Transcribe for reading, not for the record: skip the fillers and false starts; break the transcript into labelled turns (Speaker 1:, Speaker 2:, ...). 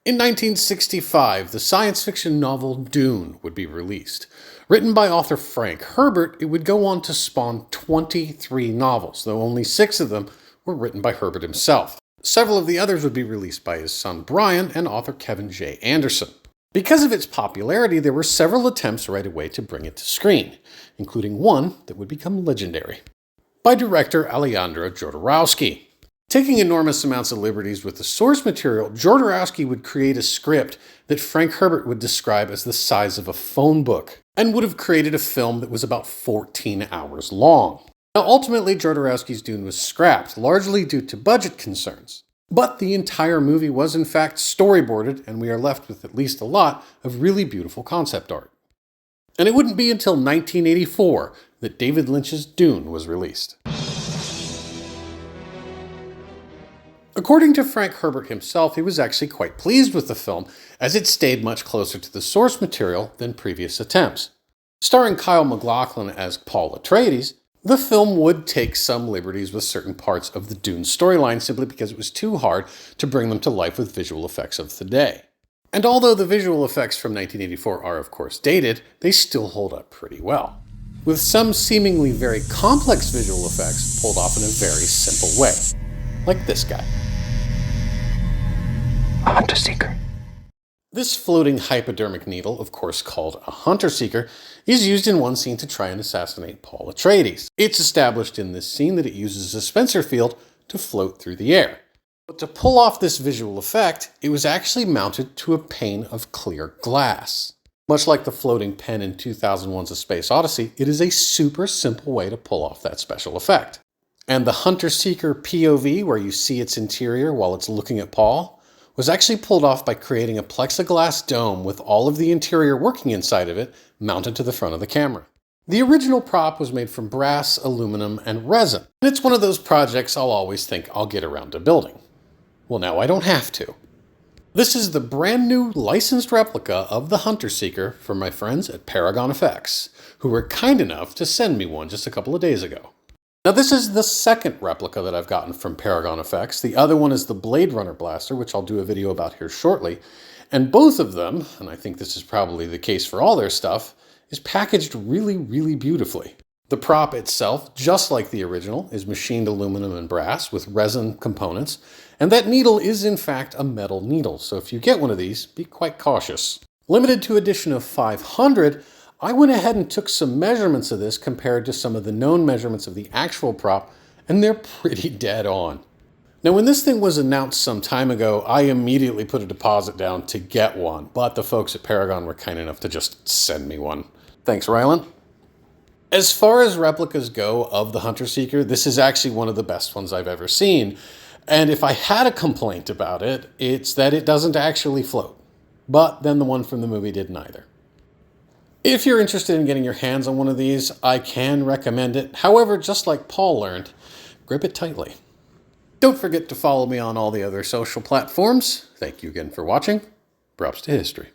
Speaker 1: In 1965, the science fiction novel Dune would be released. Written by author Frank Herbert, it would go on to spawn 23 novels, though only 6 of them were written by Herbert himself. Several of the others would be released by his son Brian and author Kevin J. Anderson. Because of its popularity, there were several attempts right away to bring it to screen, including one that would become legendary, by director Alejandro Jodorowsky. Taking enormous amounts of liberties with the source material, Jodorowsky would create a script that Frank Herbert would describe as the size of a phone book, and would have created a film that was about 14 hours long. Now, ultimately, Jodorowsky's Dune was scrapped, largely due to budget concerns. But the entire movie was in fact storyboarded, and we are left with at least a lot of really beautiful concept art. And it wouldn't be until 1984 that David Lynch's Dune was released. According to Frank Herbert himself, he was actually quite pleased with the film, as it stayed much closer to the source material than previous attempts. Starring Kyle MacLachlan as Paul Atreides, the film would take some liberties with certain parts of the Dune storyline simply because it was too hard to bring them to life with visual effects of today. And although the visual effects from 1984 are of course dated, they still hold up pretty well, with some seemingly very complex visual effects pulled off in a very simple way, like this guy.
Speaker 2: A hunter seeker.
Speaker 1: This floating hypodermic needle, of course called a hunter seeker, is used in one scene to try and assassinate Paul Atreides. It's established in this scene that it uses a Spencer field to float through the air. But to pull off this visual effect, it was actually mounted to a pane of clear glass. Much like the floating pen in 2001's A Space Odyssey, it is a super simple way to pull off that special effect. And the hunter seeker POV, where you see its interior while it's looking at Paul, was actually pulled off by creating a plexiglass dome with all of the interior working inside of it mounted to the front of the camera. The original prop was made from brass, aluminum, and resin, and it's one of those projects I'll always think I'll get around to building. Well, now I don't have to. This is the brand new licensed replica of the Hunter Seeker from my friends at Paragon FX, who were kind enough to send me one just a couple of days ago. Now, this is the second replica that I've gotten from Paragon FX. The other one is the Blade Runner blaster, which I'll do a video about here shortly. And both of them, and I think this is probably the case for all their stuff, is packaged really, really beautifully. The prop itself, just like the original, is machined aluminum and brass with resin components, and that needle is in fact a metal needle, so if you get one of these, be quite cautious. Limited to edition of 500, I went ahead and took some measurements of this compared to some of the known measurements of the actual prop, and they're pretty dead on. Now, when this thing was announced some time ago, I immediately put a deposit down to get one, but the folks at Paragon were kind enough to just send me one. Thanks, Rylan. As far as replicas go of the Hunter Seeker, this is actually one of the best ones I've ever seen. And if I had a complaint about it, it's that it doesn't actually float. But then the one from the movie didn't either. If you're interested in getting your hands on one of these, I can recommend it. However, just like Paul learned, grip it tightly. Don't forget to follow me on all the other social platforms. Thank you again for watching. Props to history.